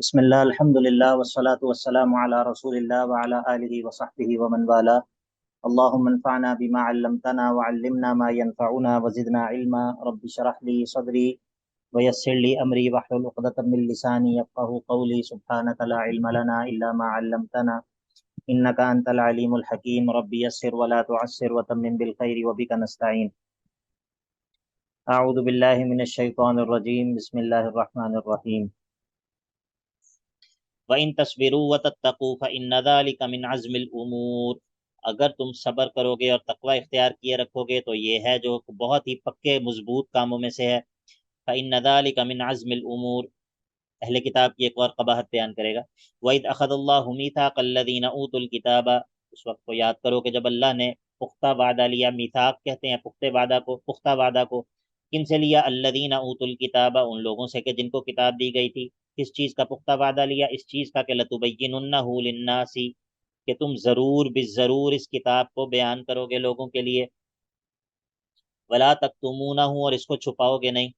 بسم اللہ الحمد للہ والصلاة والسلام علی رسول اللہ وعلی آلہ وصحبہ ومن والاه. اللهم انفعنا بما علمتنا وعلمنا ما ينفعنا وزدنا علما. رب اشرح لي صدري ويسر لي امري واحلل عقدة من لساني يفقهوا قولي. سبحانك لا علم لنا الا ما علمتنا انك انت العليم الحكيم. رب يسر ولا تعسر وتمم بالخير وبك نستعين. اعوذ باللہ من الشیطان الرجیم. بسم اللہ الرحمن الرحیم. وَإِن تَصْبِرُوا وَتَتَّقُوا فَإِنَّ ذَلِكَ مِنْ عَزْمِ الْأُمُورِ. اگر تم صبر کرو گے اور تقوی اختیار کیے رکھو گے تو یہ ہے جو بہت ہی پکے مضبوط کاموں میں سے ہے. فَإِنَّ ذَلِكَ مِنْ عَزْمِ الْأُمُورِ. اہل کتاب کی ایک اور قباحت بیان کرے گا. وَإِذْ أَخَذَ اللَّهُ مِيثَاقَ الَّذِينَ أُوتُوا الْكِتَابَ. اس وقت کو یاد کرو کہ جب اللہ نے پختہ وعدہ لیا. میثاق کہتے ہیں پختہ وعدہ کو. کن سے لیا؟ الذین اوتوا الکتاب، ان لوگوں سے کہ جن کو کتاب دی گئی تھی. کس چیز کا پختہ وعدہ لیا؟ اس چیز کا کہ لتبیننہ للناس، کہ تم ضرور بالضرور اس کتاب کو بیان کرو گے لوگوں کے لیے. ولا تکتمونہ، اور اس کو چھپاؤ گے نہیں.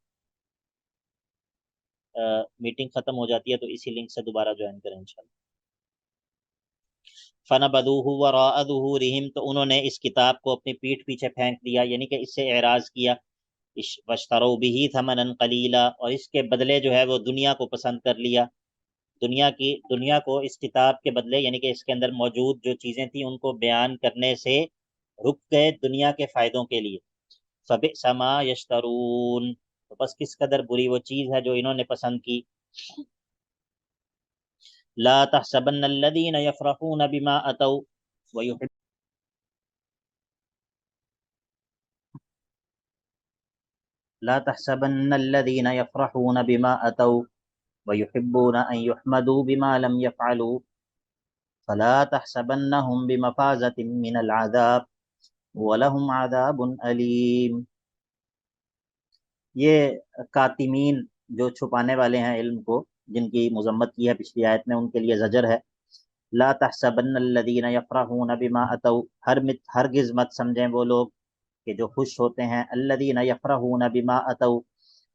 میٹنگ ختم ہو جاتی ہے تو اسی لنک سے دوبارہ جوائن کریں انشاءاللہ. فنبذوہ وراء ظہورہم، تو انہوں نے اس کتاب کو اپنی پیٹھ پیچھے پھینک دیا، یعنی کہ اس سے اعراض کیا. واشتروا به ثمنا قلیلا، اور اس کے بدلے جو ہے وہ دنیا کو پسند کر لیا. دنیا کو اس کتاب کے بدلے، یعنی کہ اس کے اندر موجود جو چیزیں تھیں ان کو بیان کرنے سے رک گئے دنیا کے فائدوں کے لیے. فبئس ما یشترون، تو بس کس قدر بری وہ چیز ہے جو انہوں نے پسند کی. لا تحسبن الذین یفرحون بما اتوا ویحبون لا تحسبن الذين يفرحون بما أتوا ويحبون أن يحمدوا بما لم يفعلوا فلا تحسبنهم بمفازة من العذاب ولهم عذاب أليم. یہ کاتمین جو چھپانے والے ہیں علم کو، جن کی مذمت کی ہے پچھلی آیت میں، ان کے لیے زجر ہے. لا تحسبن الذين يفرحون بما أتوا، ہرگز مت سمجھیں وہ لوگ کہ جو خوش ہوتے ہیں. الذین یفرحون بما اتوا،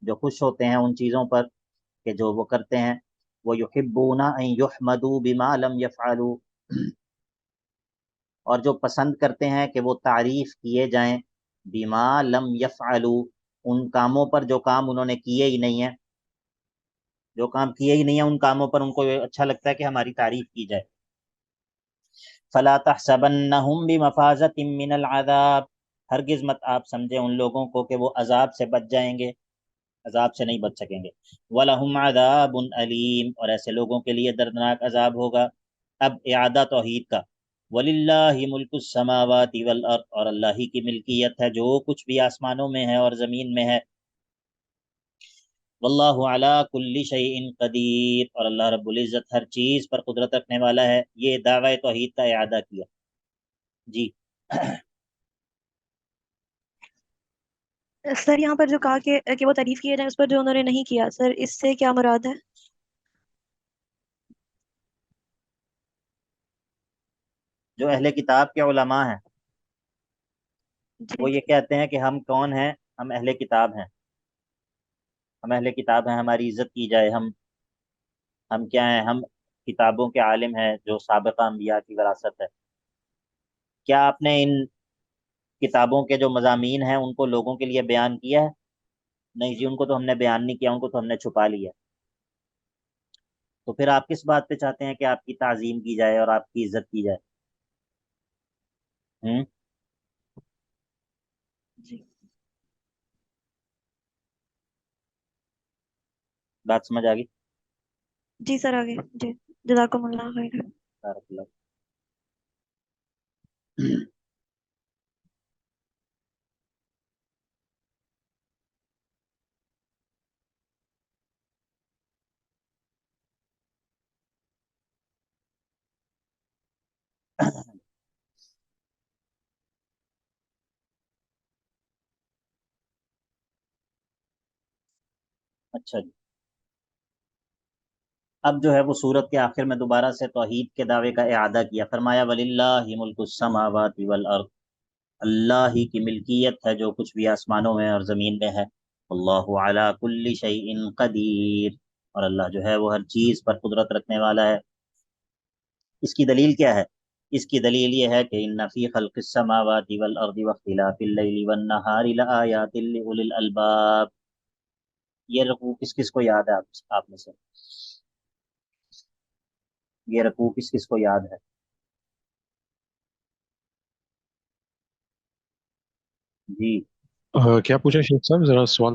جو خوش ہوتے ہیں ان چیزوں پر کہ جو وہ کرتے ہیں. ویحبون ان یحمدوا بما لم یفعلوا، اور جو پسند کرتے ہیں کہ وہ تعریف کیے جائیں. بما لم یفعلوا، ان کاموں پر جو کام انہوں نے کیے ہی نہیں ہیں. جو کام کیے ہی نہیں ہیں ان کاموں پر ان کو اچھا لگتا ہے کہ ہماری تعریف کی جائے. فلا تحسبنہم بمفازۃ من العذاب، ہرگز مت آپ سمجھیں ان لوگوں کو کہ وہ عذاب سے بچ جائیں گے، عذاب سے نہیں بچ سکیں گے. وَلَهُمْ عَذَابٌ أَلِيمٌ، اور ایسے لوگوں کے لیے دردناک عذاب ہوگا. اب اعادہ توحید کا. وَلِلَّهِ مُلْكُ السَّمَاوَاتِ وَالْأَرْضِ، اور اللہ ہی کی ملکیت ہے جو کچھ بھی آسمانوں میں ہے اور زمین میں ہے. واللہ علی کل شیء قدیر، اور اللہ رب العزت ہر چیز پر قدرت رکھنے والا ہے. یہ دعوی توحید کا اعادہ کیا. جی سر یہاں پر جو کہا کہ وہ تعریف کیے جائیں اس پر جو انہوں نے نہیں کیا، سر اس سے کیا مراد ہے؟ جو اہل کتاب کے علماء ہیں جی وہ یہ کہتے ہیں کہ ہم کون ہیں؟ ہم اہل کتاب ہیں. ہم اہل کتاب ہیں، ہماری عزت کی جائے. ہم کیا ہیں؟ ہم کتابوں کے عالم ہیں جو سابقہ انبیاء کی وراثت ہے. کیا آپ نے ان کتابوں کے جو مضامین ہیں ان کو لوگوں کے لیے بیان کیا ہے؟ نہیں جی، ان کو تو ہم نے بیان نہیں کیا، ان کو تو ہم نے چھپا لیا. تو پھر آپ کس بات پہ چاہتے ہیں کہ آپ کی تعظیم کی جائے اور آپ کی عزت کی جائے؟ جی بات سمجھ آ گئی؟ جی سر آگے. جی جزاکم اللہ خیر. بارک اللہ. اچھا جی، اب جو ہے وہ سورت کے آخر میں دوبارہ سے توحید کے دعوے کا اعادہ کیا. فرمایا وَلِلَّهِ مُلْكُ السَّمَاوَاتِ وَالْأَرْضِ، اللہ ہی کی ملکیت ہے جو کچھ بھی آسمانوں میں اور زمین میں ہے. اللہ علی کل شیء قدیر، اور اللہ جو ہے وہ ہر چیز پر قدرت رکھنے والا ہے۔ اس کی دلیل کیا ہے؟ اس کی دلیل یہ ہے کہ ان فی خلق السماوات والارض واختلاف اللیل والنہار لآیات لأولی الالباب۔ یہ رکوع کس کس کو یاد ہے آپ میں سے؟ یہ رکوع کس کس کو یاد ہے؟ جی کیا پوچھا شیخ صاحب؟ ذرا سوال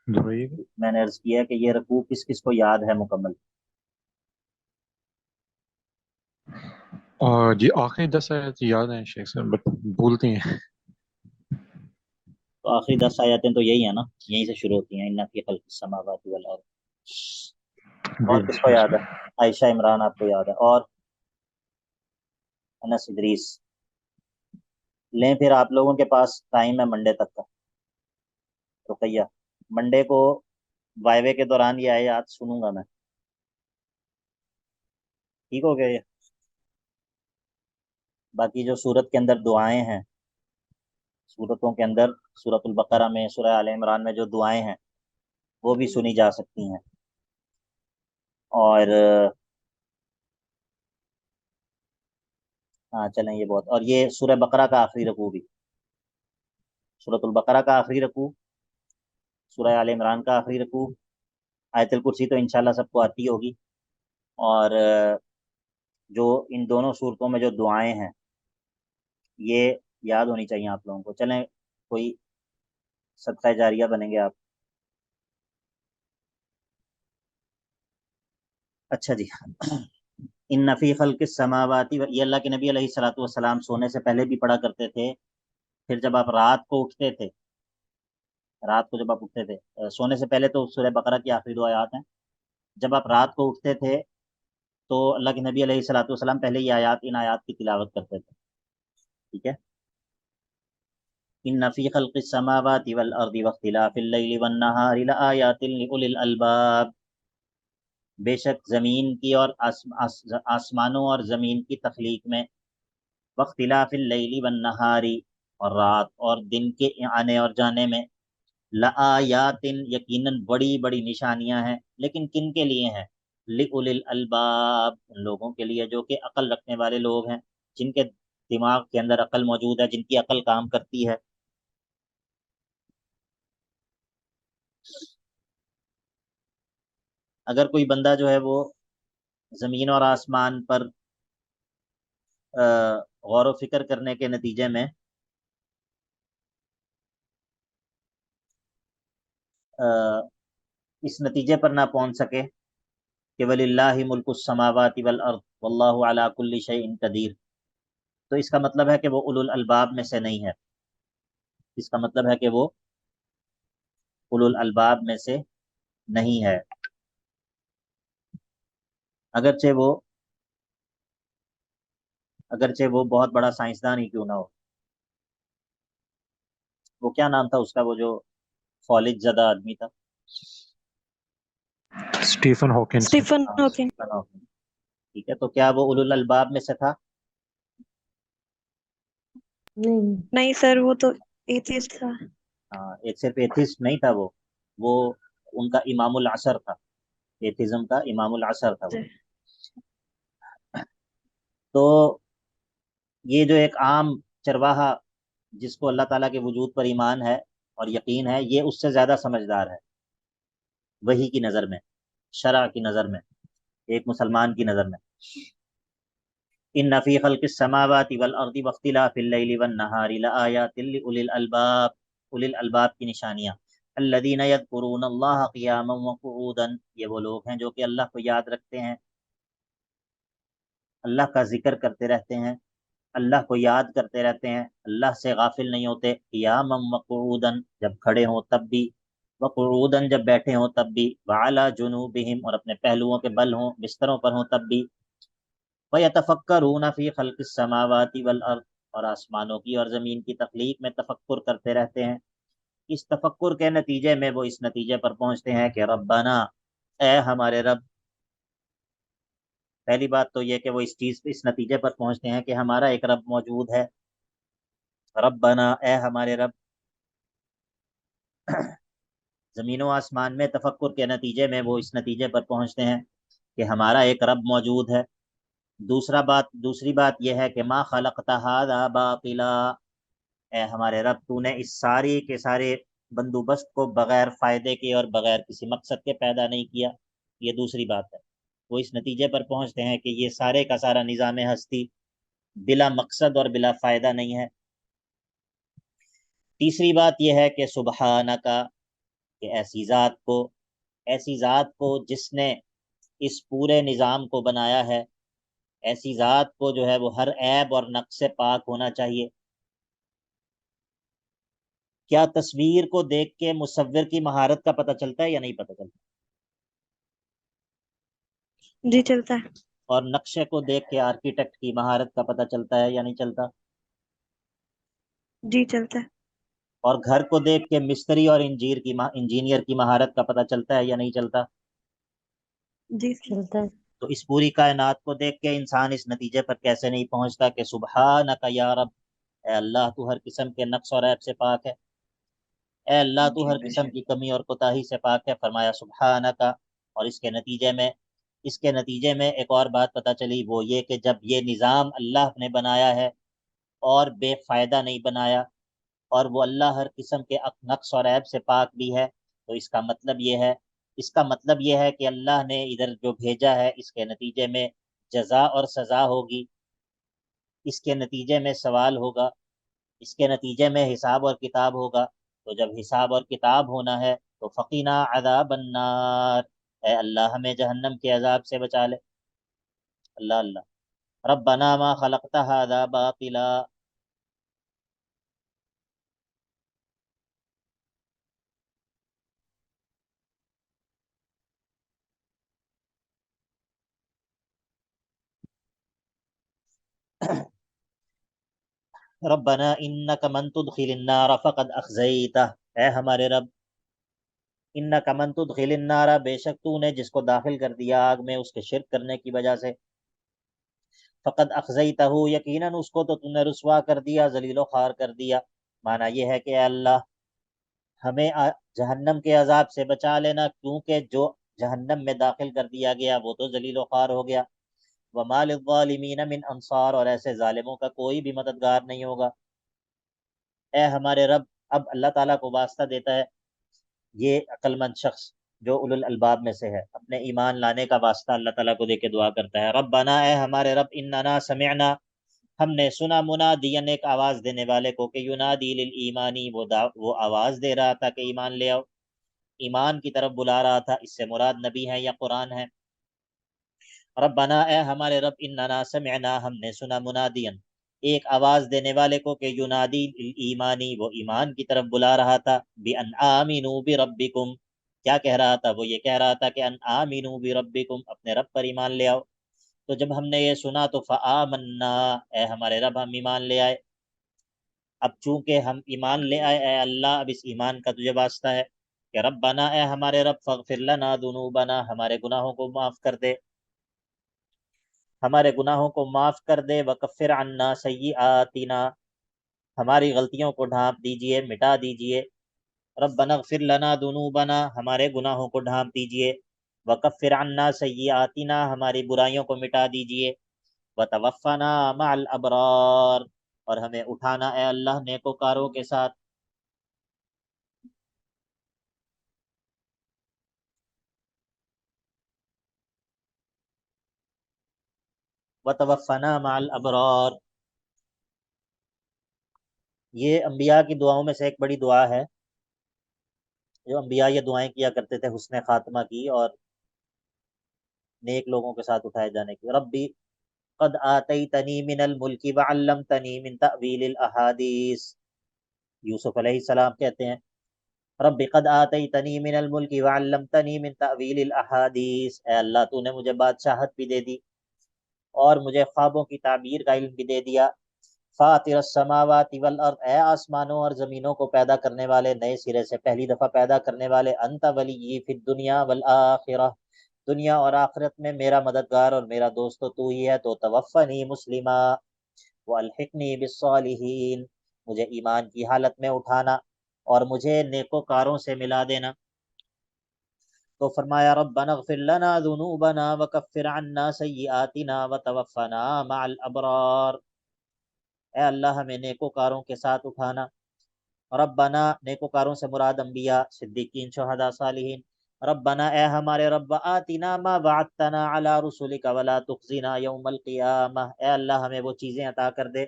دہرائیے گا۔ میں نے عرض کیا کہ یہ رکوع کس کس کو یاد ہے مکمل؟ جی آخری 10 آیات یاد ہیں شیخ صاحب، بٹ بھولتے ہیں۔ تو آخری 10 آیاتیں تو یہی ہیں نا، یہیں سے شروع ہوتی ہیں، ان فی خلق السماوات والارض۔ اور جی کس کو بسم یاد ہے؟ اللہ۔ عائشہ عمران آپ کو یاد ہے، اور انس ادریس۔ لیں پھر آپ لوگوں کے پاس ٹائم ہے منڈے تک کا۔ رقیہ، منڈے کو وائوے کے دوران یہ آیات سنوں گا میں، ٹھیک ہو گیا یہ؟ باقی جو سورت کے اندر دعائیں ہیں، سورتوں کے اندر، سورۃ البقرہ میں، سورہ آل عمران میں جو دعائیں ہیں وہ بھی سنی جا سکتی ہیں۔ اور ہاں چلیں یہ بہت، اور یہ سورہ بقرہ کا آخری رکوع بھی، سورۃ البقرہ کا آخری رکوع، سورہ آل عمران کا آخری رکوع، آیت الکرسی تو انشاءاللہ سب کو آتی ہوگی، اور جو ان دونوں صورتوں میں جو دعائیں ہیں یہ یاد ہونی چاہیے آپ لوگوں کو۔ چلیں کوئی صدقہ جاریہ بنیں گے آپ۔ اچھا جی، ان فی خلق السماوات، یہ اللہ کے نبی علیہ الصلوۃ والسلام سونے سے پہلے بھی پڑھا کرتے تھے، پھر جب آپ رات کو اٹھتے تھے، رات کو جب آپ اٹھتے تھے، سونے سے پہلے تو سورہ بقرہ کی آخری 2 آیات ہیں، جب آپ رات کو اٹھتے تھے تو اللہ کے نبی علیہ الصلوۃ والسلام پہلے یہ آیات، ان آیات کی تلاوت کرتے تھے، ٹھیک ہے؟ ان فی خلق السماوات والارض واختلاف اللیل والنہار لآیات لأولی الالباب۔ بے شک زمین کی اور آسمانوں اور زمین کی تخلیق میں، واختلاف اللیل والنہار، اور رات اور دن کے آنے اور جانے میں، لآیات یقیناً بڑی بڑی نشانیاں ہیں، لیکن کن کے لیے ہیں؟ لأولی الالباب، ان لوگوں کے لیے جو کہ عقل رکھنے والے لوگ ہیں، جن کے دماغ کے اندر عقل موجود ہے، جن کی عقل کام کرتی ہے۔ اگر کوئی بندہ جو ہے وہ زمین اور آسمان پر غور و فکر کرنے کے نتیجے میں اس نتیجے پر نہ پہنچ سکے کہ وَلِلَّهِ مُلْكُ السَّمَاوَاتِ وَالْأَرْضِ وَاللَّهُ عَلَى كُلِّ شَيْءٍ قَدِيرٌ، تو اس کا مطلب ہے کہ وہ اولو الالباب میں سے نہیں ہے، اس کا مطلب ہے کہ وہ اولو الالباب میں سے نہیں ہے، اگرچہ وہ بہت بڑا سائنسدان ہی کیوں نہ ہو۔ وہ کیا نام تھا اس کا، وہ جو فالج زدہ آدمی تھا؟ اسٹیفن ہاکنس۔ اسٹیفن ہاں، ہاکنگ۔ اسٹیفن ہاکنگ، ٹھیک ہے؟ تو کیا وہ اولو الالباب میں سے تھا؟ نہیں سر، وہ تو ایتھیسٹ تھا۔ ہاں، ایک صرف ایتھسٹ نہیں تھا، وہ ان کا امام العصر تھا، ایتھزم کا امام العصر تھا وہ۔ تو یہ جو ایک عام چرواہا جس کو اللہ تعالیٰ کے وجود پر ایمان ہے اور یقین ہے، یہ اس سے زیادہ سمجھدار ہے وحی کی نظر میں، شرع کی نظر میں، ایک مسلمان کی نظر میں۔ ان فی خلق السماوات والارض واختلاف اللیل والنہار لآیات لأولی الالباب، اولی الالباب کی نشانیاں، الذین یذکرون اللہ قیاما وقعودا، یہ وہ لوگ ہیں جو کہ اللہ کو یاد رکھتے ہیں، اللہ کا ذکر کرتے رہتے ہیں، اللہ کو یاد کرتے رہتے ہیں، اللہ سے غافل نہیں ہوتے، قیاما وقعودا، جب کھڑے ہوں تب بھی، وقعودا جب بیٹھے ہوں تب بھی، وعلی جنوبہم، اور اپنے پہلوؤں کے بل ہوں، بستروں پر ہوں تب بھی، وَيَتَفَكَّرُونَ فِي خَلْقِ السَّمَاوَاتِ وَالْأَرْضِ، اور آسمانوں کی اور زمین کی تخلیق میں تفکر کرتے رہتے ہیں۔ اس تفکر کے نتیجے میں وہ اس نتیجے پر پہنچتے ہیں کہ ربنا، اے ہمارے رب۔ پہلی بات تو یہ کہ وہ اس نتیجے پر پہنچتے ہیں کہ ہمارا ایک رب موجود ہے، ربنا، اے ہمارے رب، زمین و آسمان میں تفکر کے نتیجے میں وہ اس نتیجے پر پہنچتے ہیں کہ ہمارا ایک رب موجود ہے۔ دوسری بات یہ ہے کہ ما خلقت ھذا باطلا، اے ہمارے رب تو نے اس ساری کے سارے بندوبست کو بغیر فائدے کے اور بغیر کسی مقصد کے پیدا نہیں کیا۔ یہ دوسری بات ہے، وہ اس نتیجے پر پہنچتے ہیں کہ یہ سارے کا سارا نظام ہستی بلا مقصد اور بلا فائدہ نہیں ہے۔ تیسری بات یہ ہے کہ سبحانک، کہ ایسی ذات کو جس نے اس پورے نظام کو بنایا ہے، ایسی ذات کو جو ہے وہ ہر عیب اور نقص سے پاک ہونا چاہیے۔ کیا تصویر کو دیکھ کے مصور کی مہارت کا پتہ چلتا ہے یا نہیں پتہ چلتا؟ جی چلتا ہے۔ اور نقشے کو دیکھ کے آرکیٹیکٹ کی مہارت کا پتہ چلتا ہے یا نہیں چلتا؟ جی چلتا ہے۔ اور گھر کو دیکھ کے مستری اور انجینئر کی مہارت کا پتہ چلتا ہے یا نہیں چلتا؟ جی چلتا ہے۔ تو اس پوری کائنات کو دیکھ کے انسان اس نتیجے پر کیسے نہیں پہنچتا کہ سبحانک یا رب، اے اللہ تو ہر قسم کے نقص اور عیب سے پاک ہے، اے اللہ تو جی ہر بے قسم شک۔ کی کمی اور کوتاہی سے پاک ہے، فرمایا سبحانک۔ اور اس کے نتیجے میں ایک اور بات پتہ چلی، وہ یہ کہ جب یہ نظام اللہ نے بنایا ہے اور بے فائدہ نہیں بنایا، اور وہ اللہ ہر قسم کے نقص اور عیب سے پاک بھی ہے، تو اس کا مطلب یہ ہے کہ اللہ نے ادھر جو بھیجا ہے اس کے نتیجے میں جزا اور سزا ہوگی، اس کے نتیجے میں سوال ہوگا، اس کے نتیجے میں حساب اور کتاب ہوگا۔ تو جب حساب اور کتاب ہونا ہے تو فقینا عذاب النار، اے اللہ ہمیں جہنم کے عذاب سے بچا لے۔ اللہ اللہ، ربنا ما خلقت ھذا باطلا، ربنا انک من تدخل النار فقد اخزیتہ، اے ہمارے رب، انک من تدخل النار، بے شک تو نے جس کو داخل کر دیا آگ میں اس کے شرک کرنے کی وجہ سے، فقد اخزیتہ، یقیناً اس کو تو تو نے رسوا کر دیا، ذلیل و خوار کر دیا۔ معنی یہ ہے کہ اے اللہ ہمیں جہنم کے عذاب سے بچا لینا، کیونکہ جو جہنم میں داخل کر دیا گیا وہ تو ذلیل و خوار ہو گیا۔ وما للظالمین من انصار، اور ایسے ظالموں کا کوئی بھی مددگار نہیں ہوگا۔ اے ہمارے رب، اب اللہ تعالیٰ کو واسطہ دیتا ہے یہ عقل مند شخص جو اولو الالباب میں سے ہے، اپنے ایمان لانے کا واسطہ اللہ تعالیٰ کو دے کے دعا کرتا ہے، ربنا، اے ہمارے رب، اننا سمعنا، ہم نے سنا، منادین، ایک آواز دینے والے کو، کہ ینادی للایمانی، وہ آواز دے رہا تھا کہ ایمان لے آؤ، ایمان کی طرف بلا رہا تھا، اس سے مراد نبی ہے یا قرآن ہے۔ ربنا، اے ہمارے رب، اننا سمعنا، ہم نے سنا، منادین، ایک آواز دینے والے کو، کہ ینادی ایمانی، وہ ایمان کی طرف بلا رہا تھا، بان آمنوا بربکم، کیا کہہ رہا تھا؟ وہ یہ کہہ رہا تھا کہ ان آمنوا بربکم، اپنے رب پر ایمان لے آؤ۔ تو جب ہم نے یہ سنا تو فآمنا، اے ہمارے رب ہم ایمان لے آئے۔ اب چونکہ ہم ایمان لے آئے، اے اللہ اب اس ایمان کا تجھے واسطہ ہے کہ ربنا، اے ہمارے رب، فاغفر لنا ذنوبنا، ہمارے گناہوں کو معاف کر دے، ہمارے گناہوں کو معاف کر دے، وکفر عنا سیئاتنا، ہماری غلطیوں کو ڈھانپ دیجئے، مٹا دیجئے، ربنا اغفر لنا ذنوبنا، ہمارے گناہوں کو ڈھانپ دیجئے، وکفر عنا سیئاتنا، ہماری برائیوں کو مٹا دیجئے، وتوفنا مع الابرار، اور ہمیں اٹھانا اے اللہ نیکوکاروں کے ساتھ۔ وتوفنا مع الابرار، یہ انبیاء کی دعاؤں میں سے ایک بڑی دعا ہے، جو انبیاء یہ دعائیں کیا کرتے تھے حسن خاتمہ کی اور نیک لوگوں کے ساتھ اٹھائے جانے کی۔ ربی قد آتیتنی من الملک وعلمتنی من تأویل الاحادیث، یوسف علیہ السلام کہتے ہیں رب قد آتیتنی من الملک وعلمتنی من تأویل الاحادیث، اے اللہ تو نے مجھے بادشاہت بھی دے دی اور مجھے خوابوں کی تعبیر کا علم بھی دے دیا۔ فاطر السماوات والارض، اے آسمانوں اور زمینوں کو پیدا کرنے والے، نئے سرے سے پہلی دفعہ پیدا کرنے والے، انت ولی فی الدنیا والآخرہ، دنیا اور آخرت میں میرا مددگار اور میرا دوست تو ہی ہے، تو توفنی مسلما والحقنی بالصالحین، مجھے ایمان کی حالت میں اٹھانا اور مجھے نیکوکاروں سے ملا دینا۔ تو فرمایا ربنا اغفر لنا ذنوبنا وکفر عنا سیئاتنا وتوفنا مع الابرار، اے اللہ ہمیں نیکوکاروں کے ساتھ اٹھانا۔ ربنا، نیکوکاروں سے مراد انبیاء، صدیقین، شہداء، صالحین۔ ربنا، اے ہمارے رب، آتنا ما وعدتنا علی رسولک ولا تخزنا یوم القیامہ، اے اللہ ہمیں وہ چیزیں عطا کر دے،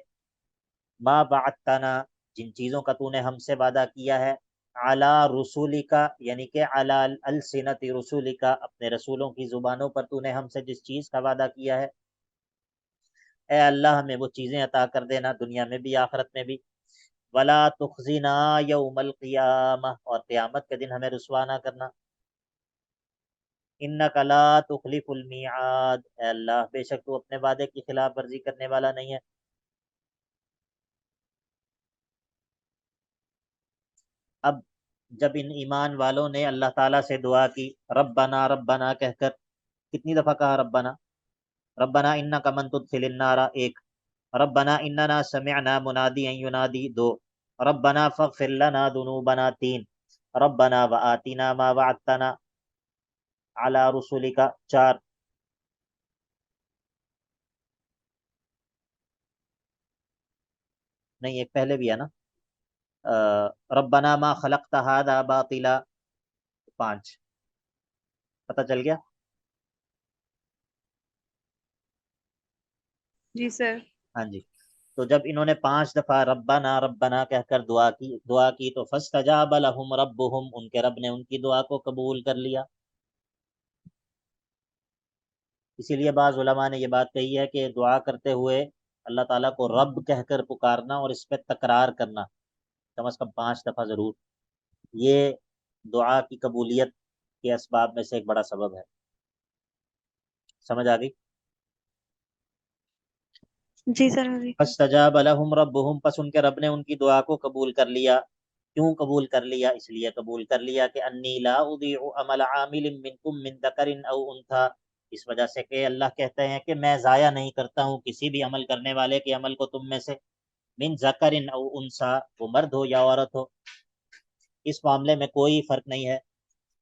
ما وعدتنا، جن چیزوں کا تو نے ہم سے وعدہ کیا ہے، علی رسولک، یعنی کہ علی السنت رسولک، اپنے رسولوں کی زبانوں پر تو نے ہم سے جس چیز کا وعدہ کیا ہے، اے اللہ ہمیں وہ چیزیں عطا کر دینا، دنیا میں بھی آخرت میں بھی۔ ولا تخزنا یوم القیامہ، اور قیامت کے دن ہمیں رسوا نہ کرنا۔ انک لا تخلف المیعاد، اے اللہ بے شک تو اپنے وعدے کی خلاف ورزی کرنے والا نہیں ہے۔ اب جب ان ایمان والوں نے اللہ تعالیٰ سے دعا کی، ربنا ربنا کہہ کر، کتنی دفعہ کہا ربنا؟ ربنا انک من تدخل النار، ایک، ربنا اننا سمعنا منادیا ینادی، دو، ربنا فاغفر لنا ذنوبنا، تین، ربنا وآتنا ما وعدتنا علی رسولک، چار۔ نہیں، ایک پہلے بھی ہے نا، ربنا ما خلقت هذا باطلا، پانچ۔ پتہ چل گیا؟ جی سر۔ ہاں جی۔ تو جب انہوں نے 5 دفعہ ربنا ربنا کہہ کر دعا کی تو فاستجاب لهم ربهم، ان کے رب نے ان کی دعا کو قبول کر لیا۔ اسی لیے بعض علماء نے یہ بات کہی ہے کہ دعا کرتے ہوئے اللہ تعالیٰ کو رب کہہ کر پکارنا اور اس پہ تکرار کرنا کم از کم 5 دفعہ ضرور، یہ دعا کی قبولیت کے اسباب میں سے ایک بڑا سبب ہے۔ سمجھ آ گئی؟ جی سر ہاں جی۔ فاستجاب لهم ربهم، پس ان کے رب نے ان کی دعا کو قبول کر لیا۔ کیوں قبول کر لیا؟ اس لیے قبول کر لیا کہ انی لا اضیع عمل عامل منکم من ذکر او انثی، اس وجہ سے کہ اللہ کہتے ہیں کہ میں ضائع نہیں کرتا ہوں کسی بھی عمل کرنے والے کے عمل کو تم میں سے، من ذکر او انثی، وہ مرد ہو یا عورت ہو، اس معاملے میں کوئی فرق نہیں ہے،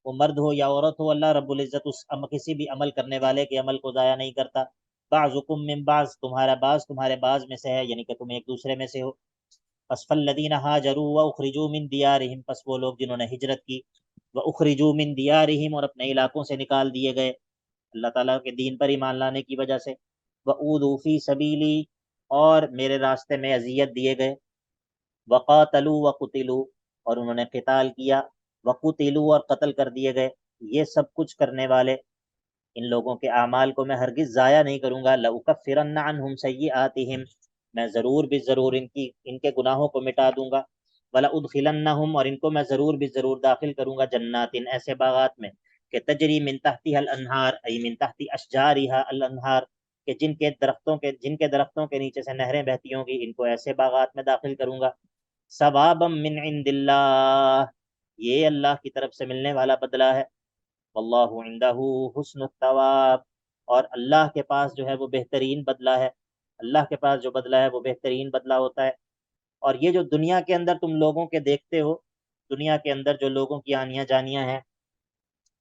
وہ مرد ہو یا عورت ہو، اللہ رب العزت اس کسی بھی عمل کرنے والے کے عمل کو ضائع نہیں کرتا۔ بعضکم من بعض، تمہارا بعض تمہارے بعض میں سے ہے، یعنی کہ تم ایک دوسرے میں سے ہو۔ پس فالذین ہاجروا واخرجوا من دیارہم، پس وہ لوگ جنہوں نے ہجرت کی، واخرجوا من دیارہم، اور اپنے علاقوں سے نکال دیے گئے اللہ تعالیٰ کے دین پر ایمان لانے کی وجہ سے، واوذوا فی سبیلی، اور میرے راستے میں اذیت دیے گئے، وقاتلوا وقتلوا، اور انہوں نے قتال کیا، وقتلوا، اور قتل کر دیے گئے، یہ سب کچھ کرنے والے ان لوگوں کے اعمال کو میں ہرگز ضائع نہیں کروں گا۔ لأکفرن عنہم سیئاتہم، میں ضرور بھی ضرور ان کے گناہوں کو مٹا دوں گا، وَلَأُدْخِلَنَّهُمْ، اور ان کو میں ضرور بھی ضرور داخل کروں گا جنات، ایسے باغات میں کہ تجری من تحتها الانہار، ای من تحت اشجارها الانہار، کہ جن کے درختوں کے نیچے سے نہریں بہتی ہوں گی، ان کو ایسے باغات میں داخل کروں گا۔ ثوابا من عند اللہ، یہ اللہ کی طرف سے ملنے والا بدلہ ہے، واللہ عندہ حسن الثواب، اور اللہ کے پاس جو ہے وہ بہترین بدلہ ہے، اللہ کے پاس جو بدلہ ہے وہ بہترین بدلہ ہوتا ہے۔ اور یہ جو دنیا کے اندر تم لوگوں کے دیکھتے ہو، دنیا کے اندر جو لوگوں کی آنیاں جانیاں ہیں،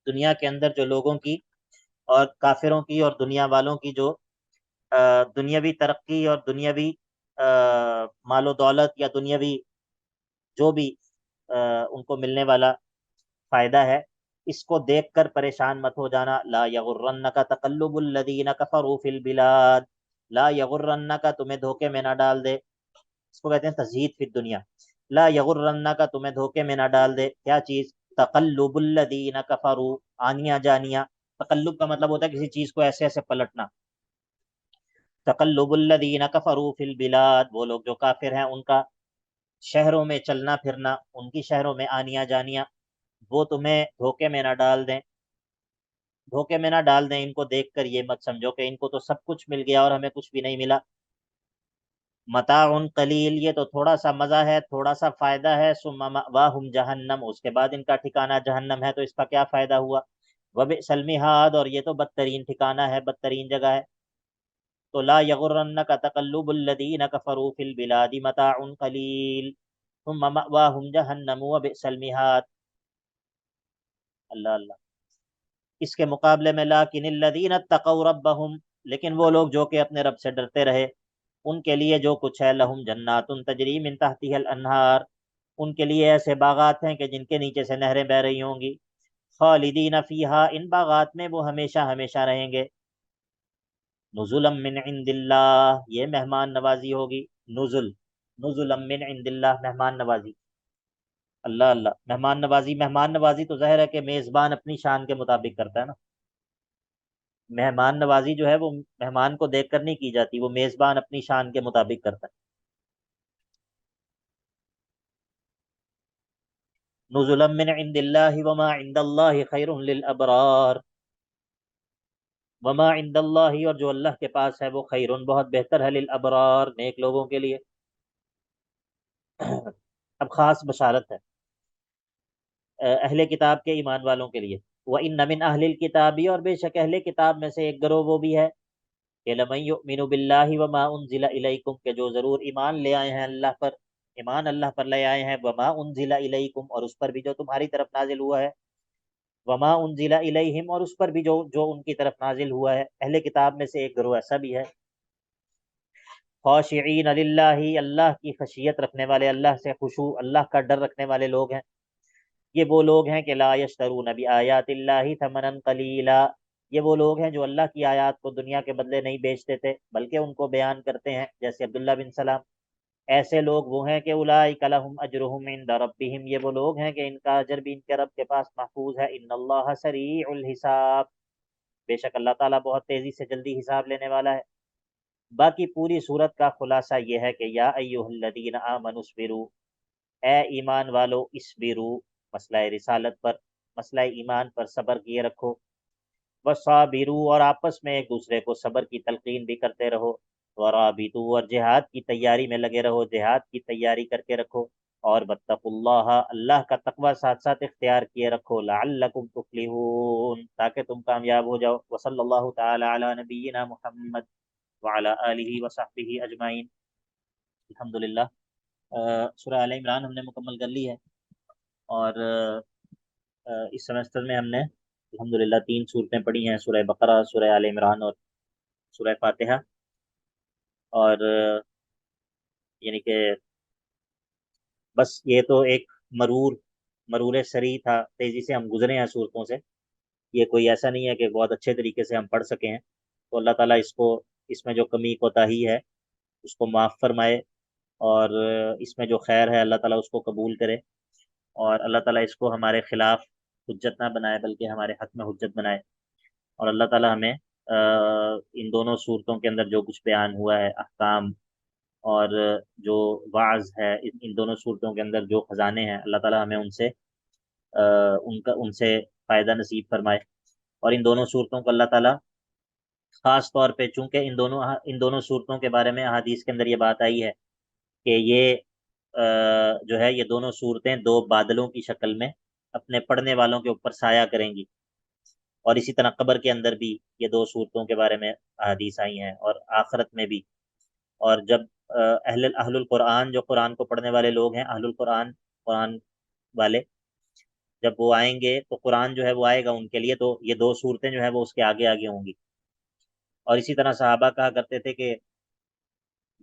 دنیا کے اندر جو لوگوں کی اور کافروں کی اور دنیا والوں کی جو دنیاوی ترقی اور دنیاوی مال و دولت یا دنیاوی جو بھی ان کو ملنے والا فائدہ ہے، اس کو دیکھ کر پریشان مت ہو جانا۔ لا یغرنک تقلب الذین کفروا فی البلاد، لا یغرنک، تمہیں دھوکے میں نہ ڈال دے، اس کو کہتے ہیں تزہید فی الدنیا، لا یغرنک، تمہیں دھوکے میں نہ ڈال دے، کیا چیز؟ تقلب الذین کفروا، آنیاں جانیاں، تقلب کا مطلب ہوتا ہے کسی چیز کو ایسے ایسے پلٹنا، تقلب الذین کفروا فی البلاد، وہ لوگ جو کافر ہیں ان کا شہروں میں چلنا پھرنا، ان کی شہروں میں آنیاں جانیاں، وہ تمہیں دھوکے میں نہ ڈال دیں، دھوکے میں نہ ڈال دیں، ان کو دیکھ کر یہ مت سمجھو کہ ان کو تو سب کچھ مل گیا اور ہمیں کچھ بھی نہیں ملا۔ متاع قلیل، یہ تو تھوڑا سا مزہ ہے، تھوڑا سا فائدہ ہے، ثم مأواہم جہنم، اس کے بعد ان کا ٹھکانہ جہنم ہے، تو اس کا کیا فائدہ ہوا؟ وبئس المہاد، اور یہ تو بدترین ٹھکانہ ہے، بدترین جگہ ہے۔ تو لا یغرنک تقلب الذین کفروا فی البلاد متاع قلیل ثم مأواہم جہنم وبئس المہاد۔ اللہ اللہ۔ اس کے مقابلے میں لیکن الذین اتقوا ربہم، لیکن وہ لوگ جو کہ اپنے رب سے ڈرتے رہے، ان کے لیے جو کچھ ہے، لہم جنات تجری من تحتها الانہار، ان کے لیے ایسے باغات ہیں کہ جن کے نیچے سے نہریں بہ رہی ہوں گی، خالدین فیہا، ان باغات میں وہ ہمیشہ ہمیشہ رہیں گے، نزلا من عند اللہ، یہ مہمان نوازی ہوگی، نزلا من عند اللہ، مہمان نوازی، اللہ اللہ، مہمان نوازی تو ظاہر ہے کہ میزبان اپنی شان کے مطابق کرتا ہے نا، مہمان نوازی جو ہے وہ مہمان کو دیکھ کر نہیں کی جاتی، وہ میزبان اپنی شان کے مطابق کرتا ہے۔ نزلا من عند اللہ وما عند اللہ خیر للابرار، وما عند اللہ، اور جو اللہ کے پاس ہے وہ خیر، بہت بہتر ہے، للابرار، نیک لوگوں کے لیے۔ اب خاص بشارت ہے اہل کتاب کے ایمان والوں کے لیے، وَإِنَّ مِنْ أَهْلِ الْكِتَابِ، اور بے شک اہل کتاب میں سے ایک گروہ وہ بھی ہے کہ لَمَن يُؤْمِنُ بِاللَّهِ وَمَا أُنزِلَ إِلَيْكُمْ، کہ جو ضرور ایمان لے آئے ہیں اللہ پر، ایمان اللہ پر لے آئے ہیں، وَمَا أُنزِلَ إِلَيْكُمْ، اور اس پر بھی جو تمہاری طرف نازل ہوا ہے، وَمَا أُنزِلَ إِلَيْهِمْ، اور اس پر بھی جو ان کی طرف نازل ہوا ہے، اہل کتاب میں سے ایک گروہ ایسا بھی ہے، خاشعین للہ، اللہ کی خشیت رکھنے والے، اللہ سے خشوع، اللہ کا ڈر رکھنے والے لوگ ہیں، یہ وہ لوگ ہیں کہ لا یشترون بآیات اللہ ثمنا قلیلا، یہ وہ لوگ ہیں جو اللہ کی آیات کو دنیا کے بدلے نہیں بیچتے تھے بلکہ ان کو بیان کرتے ہیں، جیسے عبداللہ بن سلام۔ ایسے لوگ وہ ہیں کہ اولئک لہم اجرہم عند ربہم، یہ وہ لوگ ہیں کہ ان کا اجر بھی ان کے رب کے پاس محفوظ ہے، ان اللہ سریع الحساب، بے شک اللہ تعالیٰ بہت تیزی سے جلدی حساب لینے والا ہے۔ باقی پوری صورت کا خلاصہ یہ ہے کہ یا ایہا الذین آمنوا اصبروا، اے ایمان والو، اصبروا، مسئلہ رسالت پر، مسئلہ ایمان پر صبر کیے رکھو، وصابروا، اور آپس میں ایک دوسرے کو صبر کی تلقین بھی کرتے رہو، ورابطوا، اور جہاد کی تیاری میں لگے رہو، جہاد کی تیاری کر کے رکھو، اور واتقوا اللہ، اللہ کا تقوی ساتھ ساتھ اختیار کیے رکھو، لعلکم تفلحون، تاکہ تم کامیاب ہو جاؤ۔ وصلی اللہ تعالی علی نبینا محمد وعلی آلہ وصحبہ اجمعین۔ الحمدللہ سورہ آل عمران ہم نے مکمل کر لی ہے، اور اس سمسٹر میں ہم نے الحمدللہ 3 صورتیں پڑھی ہیں، سورہ بقرہ، سورہ آل عمران اور سورہ فاتحہ، اور یعنی کہ بس یہ تو ایک مرور سری تھا، تیزی سے ہم گزرے ہیں صورتوں سے، یہ کوئی ایسا نہیں ہے کہ بہت اچھے طریقے سے ہم پڑھ سکے ہیں، تو اللہ تعالیٰ اس میں جو کمی کوتاہی ہے اس کو معاف فرمائے، اور اس میں جو خیر ہے اللہ تعالیٰ اس کو قبول کرے، اور اللہ تعالیٰ اس کو ہمارے خلاف حجت نہ بنائے بلکہ ہمارے حق میں حجت بنائے، اور اللہ تعالیٰ ہمیں ان دونوں صورتوں کے اندر جو کچھ بیان ہوا ہے احکام اور جو وعظ ہے، ان دونوں صورتوں کے اندر جو خزانے ہیں، اللہ تعالیٰ ہمیں ان سے فائدہ نصیب فرمائے، اور ان دونوں صورتوں کو اللہ تعالیٰ خاص طور پہ، چونکہ ان دونوں صورتوں کے بارے میں احادیث کے اندر یہ بات آئی ہے کہ یہ جو ہے یہ دونوں صورتیں 2 بادلوں کی شکل میں اپنے پڑھنے والوں کے اوپر سایہ کریں گی، اور اسی طرح قبر کے اندر بھی یہ 2 صورتوں کے بارے میں احادیث آئی ہیں، اور آخرت میں بھی، اور جب اہل القرآن، جو قرآن کو پڑھنے والے لوگ ہیں، اہل القرآن، قرآن والے، جب وہ آئیں گے تو قرآن جو ہے وہ آئے گا ان کے لیے، تو یہ 2 صورتیں جو ہے وہ اس کے آگے آگے ہوں گی، اور اسی طرح صحابہ کہا کرتے تھے کہ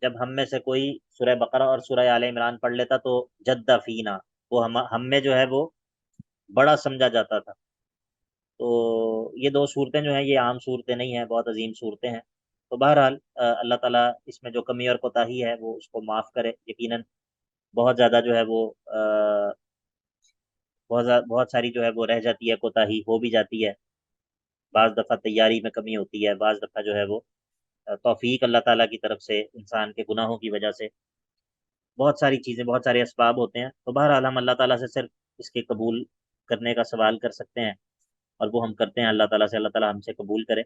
جب ہم میں سے کوئی سورہ بقرہ اور سورہ آل عمران پڑھ لیتا تو جد فینا، وہ ہم میں جو ہے وہ بڑا سمجھا جاتا تھا، تو یہ 2 صورتیں جو ہیں یہ عام صورتیں نہیں ہیں، بہت عظیم صورتیں ہیں، تو بہرحال اللہ تعالیٰ اس میں جو کمی اور کوتاہی ہے وہ اس کو معاف کرے، یقیناً بہت زیادہ جو ہے وہ بہت ساری جو ہے وہ رہ جاتی ہے، کوتاہی ہو بھی جاتی ہے، بعض دفعہ تیاری میں کمی ہوتی ہے، بعض دفعہ جو ہے وہ توفیق اللہ تعالیٰ کی طرف سے انسان کے گناہوں کی وجہ سے، بہت ساری چیزیں، بہت سارے اسباب ہوتے ہیں، تو بہرحال ہم اللہ تعالیٰ سے صرف اس کے قبول کرنے کا سوال کر سکتے ہیں، اور وہ ہم کرتے ہیں اللہ تعالیٰ سے، اللہ تعالیٰ ہم سے قبول کرے۔